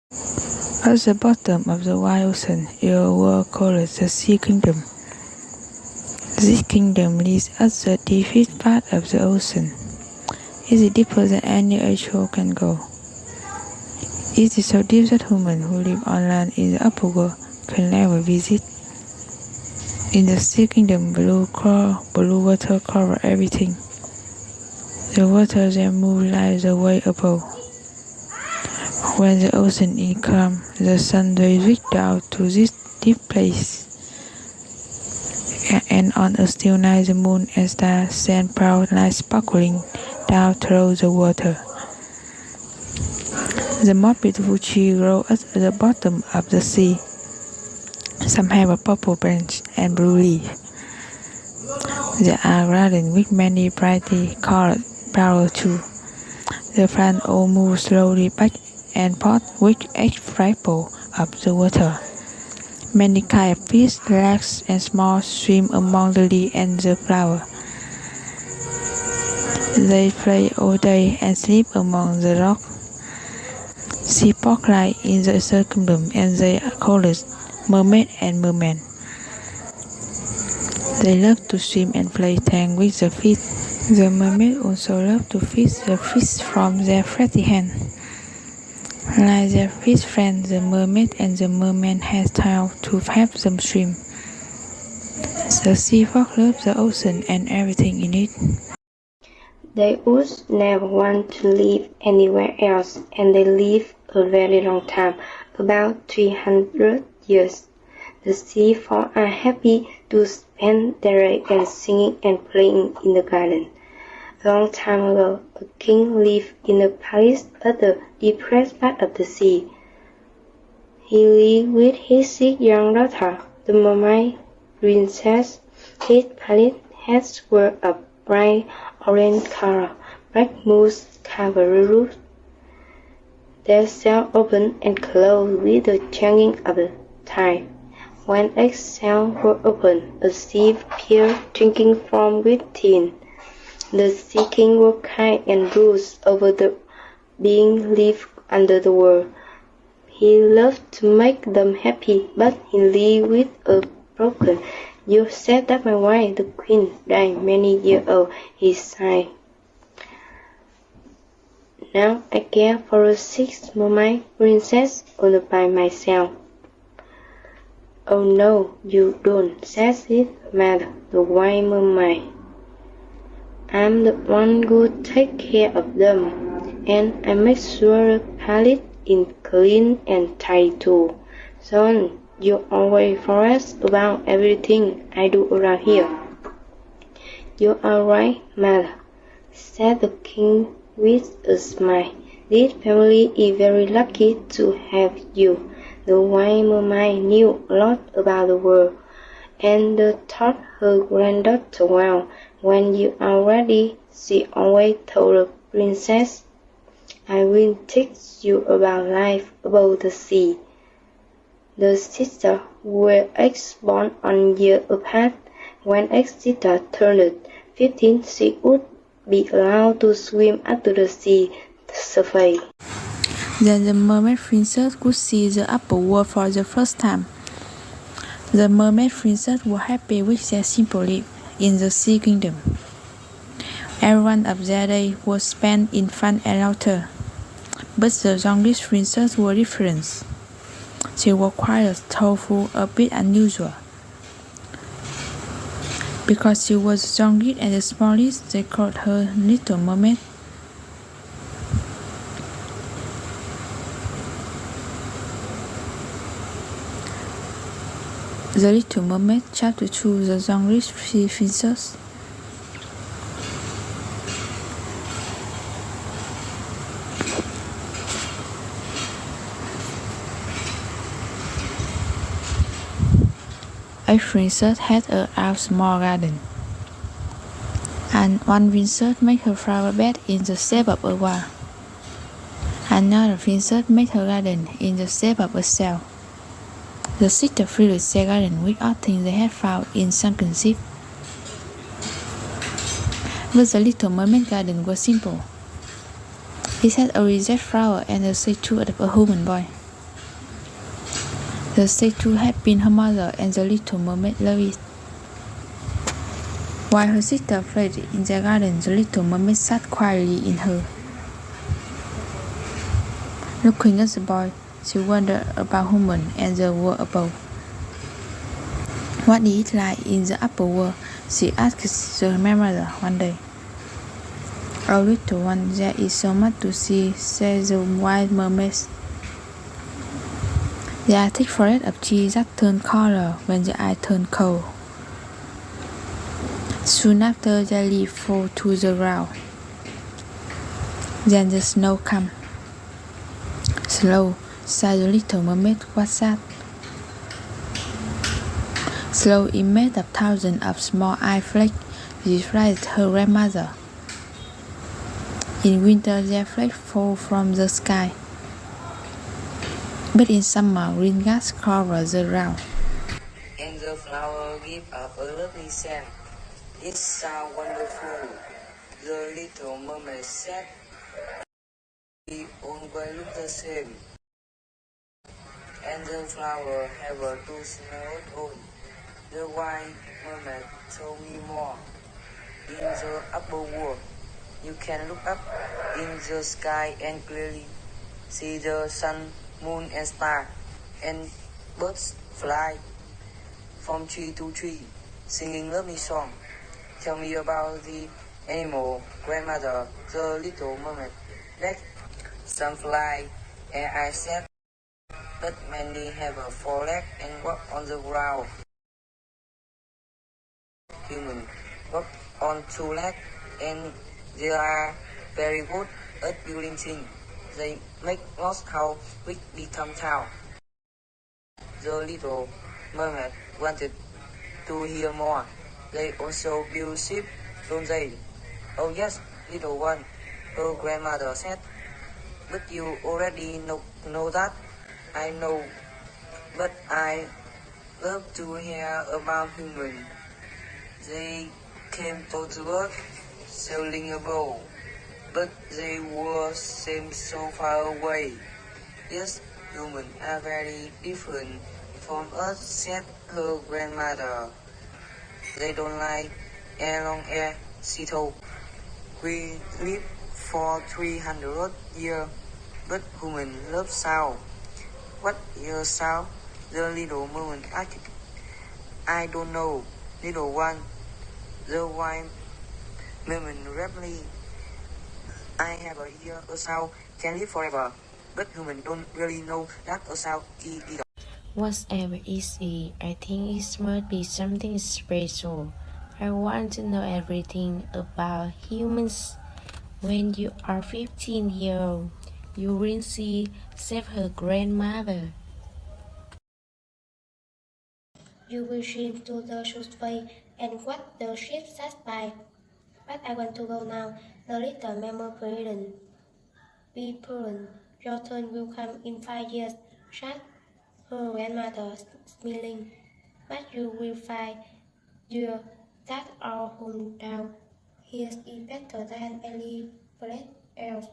At the bottom of the wide ocean is a world called the Sea Kingdom. This kingdom lies at the deepest part of the ocean. It is deeper than any ashore can go. It is so deep that humans who live on land in the upper world can never visit. In the Sea Kingdom, blue water covers everything. The water then moves like the wave above. When the ocean is calm, the sun rays reach down to this deep place. And on a still night, the moon and stars send proud light sparkling down through the water. The most beautiful trees grow at the bottom of the sea. Some have a purple branch and blue leaf. There are gardens with many brightly colored flowers too. The plants all move slowly back and forth with each ripple of the water. Many kinds of fish, larks, and small swim among the leaves and the flowers. They play all day and sleep among the rocks. Sea folk live in the Sea Kingdom, and they are called mermaid and merman. They love to swim and play tag with the fish. The mermaid also love to fish the fish from their flatty hand. Like their fish friends, the mermaid and the merman have time to help them swim. The sea folk love the ocean and everything in it. They would never want to live anywhere else, and they live a very long time, about 300 years. The sea folk are happy to spend their days singing and playing in the garden. A long time ago, a king lived in a palace at the deepest part of the sea. He lived with his 6 young daughters, the Mermaid princess. His palace has were of bright orange color. Black moss covered the roof. Their cells opened and closed with the changing of the tide. When egg cells were opened, a sea appeared drinking from within. The Sea King was kind and ruled over the beings live under the world. He loved to make them happy, but he lived with a broken. You said that my wife, the queen, died many years old, he sighed. Now I care for a 6th mermaid princess all by myself. Oh no, you don't, says his mother, the white mermaid. I'm the one who takes care of them, and I make sure the palace is clean and tidy too. Son, you always forget about everything I do around here. You are right, mother, said the king with a smile. This family is very lucky to have you. The white mermaid knew a lot about the world, and taught her granddaughter well. When you are ready, she always told the princess, I will teach you about life above the sea. The sisters were each born on year apart. When each sister turned 15, she would be allowed to swim up to the sea surface. Then the mermaid princess could see the upper world for the first time. The mermaid princess was happy with their simple life in the Sea Kingdom. Every one of their days was spent in fun and laughter. But the youngest princess was different. She was quite thoughtful, a bit unusual. Because she was the youngest and the smallest, they called her Little Mermaid. The Little Mermaid, Chapter 2, The Youngest Princess. A princess had a small garden, and one princess made her flower bed in the shape of a wall. Another princess made her garden in the shape of a cell. The sisters filled their garden with all things they had found in sunken ships. But the Little Mermaid garden was simple. It had a rosette flower and a statue of a human boy. The statue had been her mother, and the little mermaid loved it. While her sister played in the garden, the little mermaid sat quietly in her. Looking at the boy, she wondered about humans and the world above. What is it like in the upper world? She asked the mermaid one day. Oh, little one, there is so much to see, said the white mermaid. There are thick forests of trees that turn color when the ice turns cold. Soon after, the leaves fall to the ground. Then the snow comes. Slow, sighed the little mermaid. What's that? Snow is made of thousands of small ice flakes, replied her grandmother. In winter, their flakes fall from the sky, but in summer, green grass covers the ground. And the flower give up a lovely scent. It sounds wonderful, the little mermaid said. We always look the same, and the flower have to smell on. The white mermaid told me more. In the upper world, you can look up in the sky and clearly see the sun, moon, and stars, and birds fly from tree to tree, singing lovely song. Tell me about the animal, grandmother, the little mermaid. Let some fly, and I said, but many have a four leg and walk on the ground. Human walk on two legs, and they are very good at building things. They make lost how we become tall. The little mermaid wanted to hear more. They also build ships, don't they? Oh yes, little one, her grandmother said. But you already know that. I know, but I love to hear about humans. They came to the work sailing a boat, but they were seemed so far away. Yes, humans are very different from us, said her grandmother. They don't like air long air, she told. We live for 300 years, but humans love sound. What is sound? The little mermaid asked. I don't know, little one. The white mermaid rapidly. I have a ear, a sound can live forever, but humans don't really know that a sound is either. Whatever is it, I think it must be something special. I want to know everything about humans. When you are 15 years old, you will see, said her grandmother. You will swim to the shore and watch the ships pass by. But I want to go now. The little mermaid pleaded. Be prudent. Your turn will come in 5 years. Shut her grandmother, smiling. But you will find, dear, that our hometown here is better than any place else.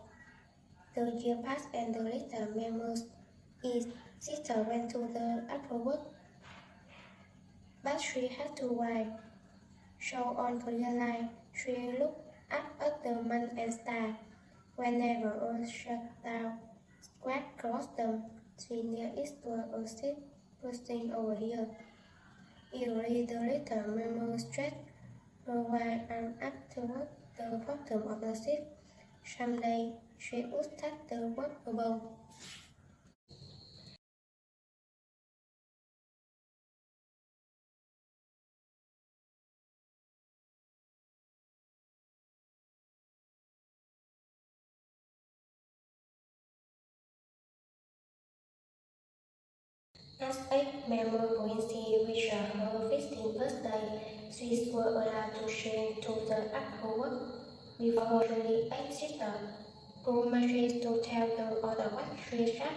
The year passed and the little mermaid's sister went to the upper world, but she had to wait. So on clear night, she looked up at the moon and stars. Whenever Earth shut down, square crossed them. She near eastward a ship bursting over here. Eagerly the little mermaid stretched her wide arm up toward the bottom of the ship. Someday she would touch the world above. As eight members coincided with her 15th birthday, Swiss were allowed to change to the upper world before the eight sisters, who managed to tell the other what she said.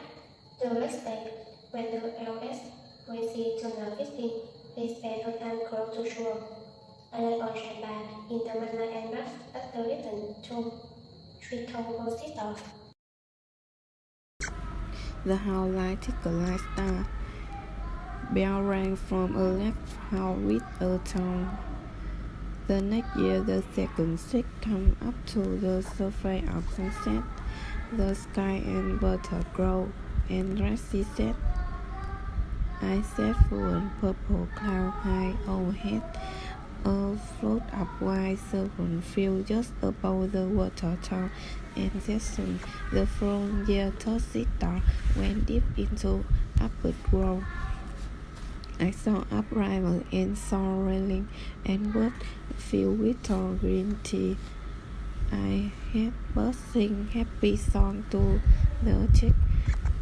The next day, when the eldest coincided turned 15, they spent her time close to shore. I lay on sandbar in the moonlight and laughed at the little tomb. She told her sister. The house lighted like a light star. bell rang from a left house with a tone. The next year, the second ship came up to the surface of sunset. The sky and water glowed and red, she said. I said full purple cloud high overhead. A float of white serpent flew just above the water tower, and soon the frontier star went deep into upward growth. I saw upriver and saw railing and birds filled with tall green tea. I heard birds sing happy song to the chick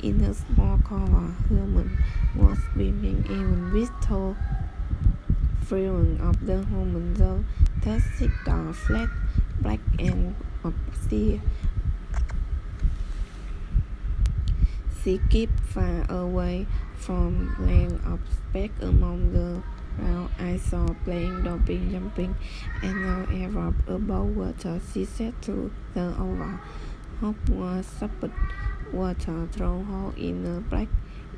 in a small cover. Human was beaming even with tall freedom of the human. The taxi car flat, black and sea. She kept far away from land of speck among the crowd. I saw playing, doping, jumping, and now ever above water. She said to the over. Hope was supple water through hole in the black.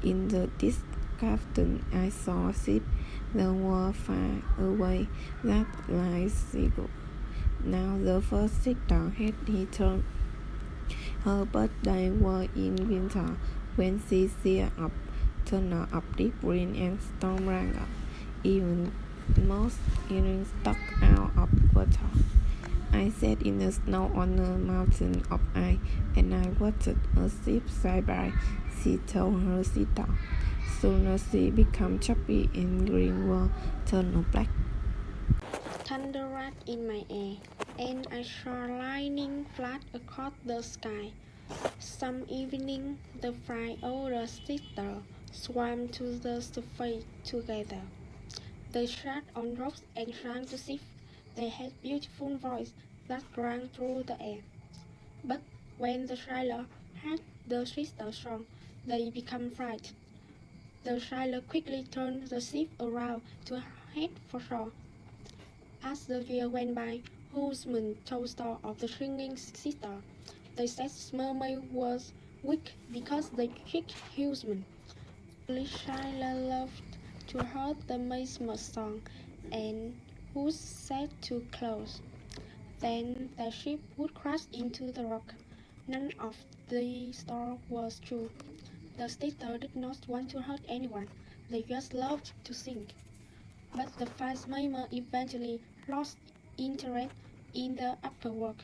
In the disc captain, I saw ship. The were far away, that like seagull. Now the first sister had returned. Her birthday was in winter, when she seared up, turned up deep green and storm rang up. Even most earrings stuck out of water. I sat in the snow on a mountain of ice, and I watched a ship sail by. She told her sister. Soon as she became choppy and green world turned black. Thunder rapped in my ear, and I saw lightning flash across the sky. Some evening, the five older sisters swam to the surface together. They sat on rocks and sang to sing. They had beautiful voices that rang through the air. But when the sailor heard the sisters' song, they became frightened. The sailor quickly turned the ship around to head for shore. As the year went by, Husband told story of the singing sister. They said Mermaid was weak because they tricked Husband. The sailor loved to hear the Midsummer song, and would set too close. Then the ship would crash into the rock. None of the story was true. The sister did not want to hurt anyone. They just loved to sing. But the five Maimer eventually lost interest in the upper work,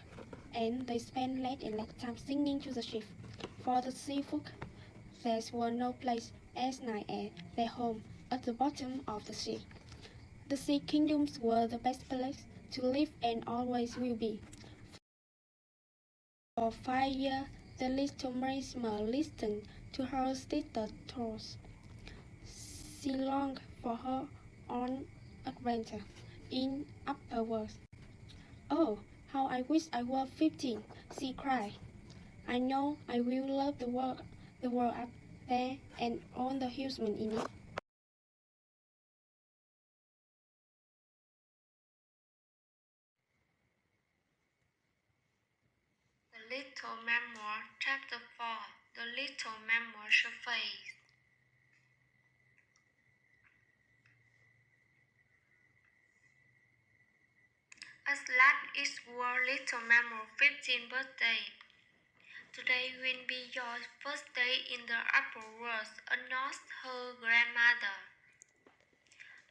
and they spent less and less time singing to the ship. For the sea folk, there was no place as nice as their home at the bottom of the sea. The sea kingdoms were the best place to live and always will be. For 5 years, the little Marisma listened to her sister's thoughts. She longed for her own adventure in upper world. Oh, how I wish I were 15, she cried. I know I will love the world up there and all the humans in it. The Little Memoir, Chapter 4. The Little Memoir Surface. At last it's your Little Memoir 15th birthday. Today will be your first day in the upper world, announced her grandmother.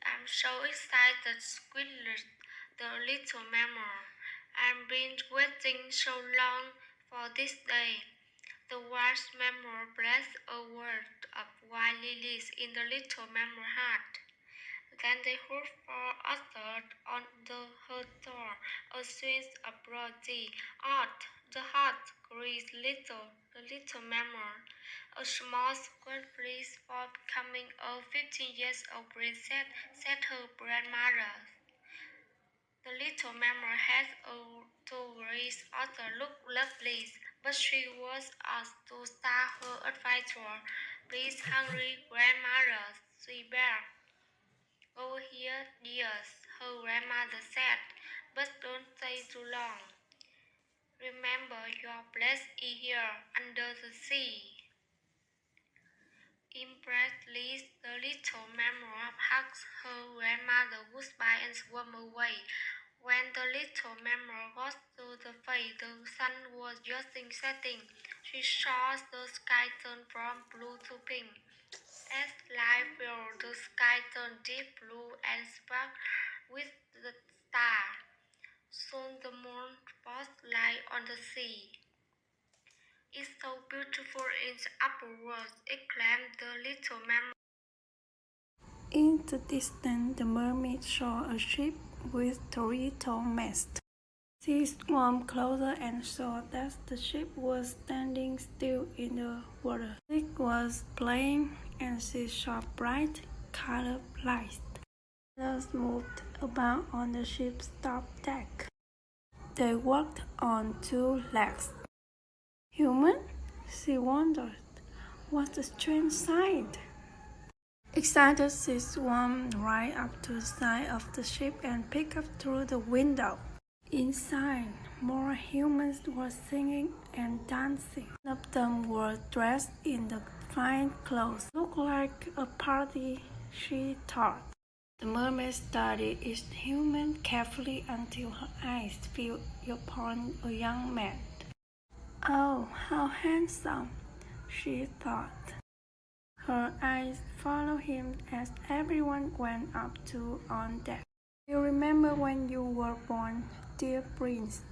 I'm so excited, squealed the little memoir. I've been waiting so long for this day. The wise memoir blessed a word of white lilies in the little memoir heart. Then they heard for uttered on her door a sweet of rosy art. The heart grew the little memoir, a small square breeze for becoming a 15-year-old princess, said her grandmother. The little memoir had a tourist author looked lovely, but she was asked to star her advisor. Please, hungry grandmother, she begged. Go here, dears, her grandmother said, but don't stay too long. Remember your place is here under the sea. Impressed, the little mermaid hugged her grandmother goodbye and swam away. When the little mermaid got to the face, the sun was just setting. She saw the sky turn from blue to pink. As light fell, the sky turned deep blue and sparkled with the stars. Soon the moon spotlight on the sea. It's so beautiful in the upper world, exclaimed the little mermaid. In the distance, the mermaid saw a ship with three-tall masts. She swam closer and saw that the ship was standing still in the water. It was playing, and she saw bright colored lights. Others moved about on the ship's top deck. They walked on two legs. Human? She wondered. What a strange sight! Excited, she swam right up to the side of the ship and peeked up through the window. Inside, more humans were singing and dancing. Some of them were dressed in the fine clothes. Looked like a party, she thought. The mermaid studied each human carefully until her eyes fell upon a young man. Oh, how handsome, she thought. Her eyes followed him as everyone went up to on deck. You remember when you were born, dear prince?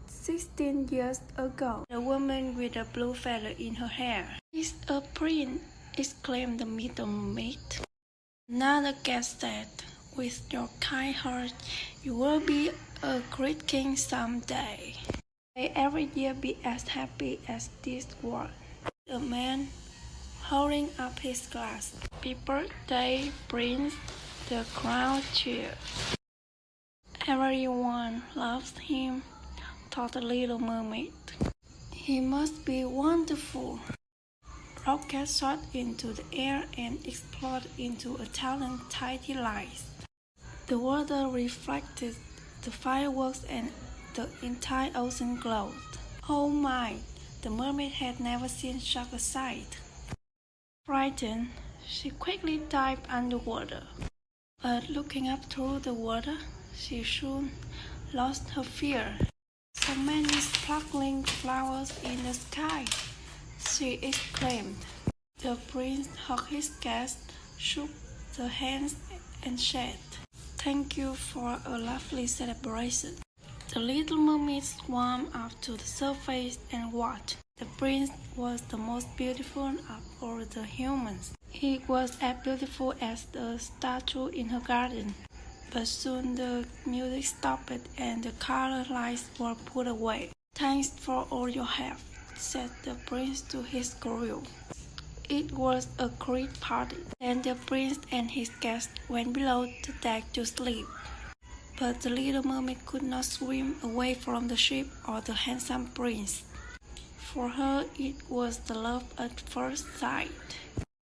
16 years ago. The woman with a blue feather in her hair. He's a prince, exclaimed the middle mate. Another guest said, with your kind heart, you will be a great king someday. May every year be as happy as this one. The man, holding up his glass. Happy birthday, prince, the crowd cheered. Everyone loves him, thought the little mermaid. He must be wonderful. Rockets shot into the air and exploded into a thousand tiny lights. The water reflected the fireworks and the entire ocean glowed. Oh my! The mermaid had never seen such a sight. Frightened, she quickly dived underwater. But looking up through the water, she soon lost her fear. So many sparkling flowers in the sky, she exclaimed. The prince hugged his guest, shook their hands, and said, "Thank you for a lovely celebration." The little mermaid swam up to the surface and watched. The prince was the most beautiful of all the humans. He was as beautiful as the statue in her garden. But soon the music stopped and the colored lights were put away. "Thanks for all your help," said the prince to his crew. It was a great party. Then the prince and his guests went below the deck to sleep. But the little mermaid could not swim away from the ship or the handsome prince. For her, it was the love at first sight.